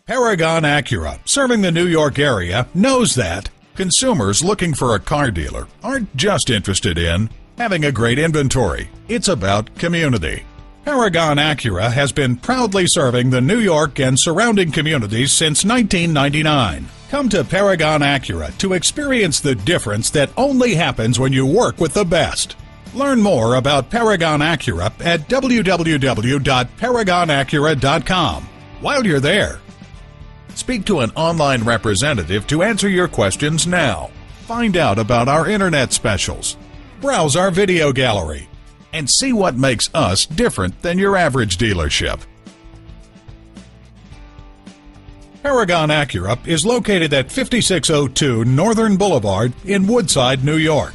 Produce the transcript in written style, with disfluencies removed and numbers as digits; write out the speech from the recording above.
Paragon Acura, serving the New York area, knows that consumers looking for a car dealer aren't just interested in having a great inventory. It's about community. Paragon Acura has been proudly serving the New York and surrounding communities since 1999. Come to Paragon Acura to experience the difference that only happens when you work with the best. Learn more about Paragon Acura at www.paragonacura.com. While you're there, speak to an online representative to answer your questions now. Find out about our internet specials. Browse our video gallery and see what makes us different than your average dealership. Paragon Acura is located at 5602 Northern Boulevard in Woodside, New York.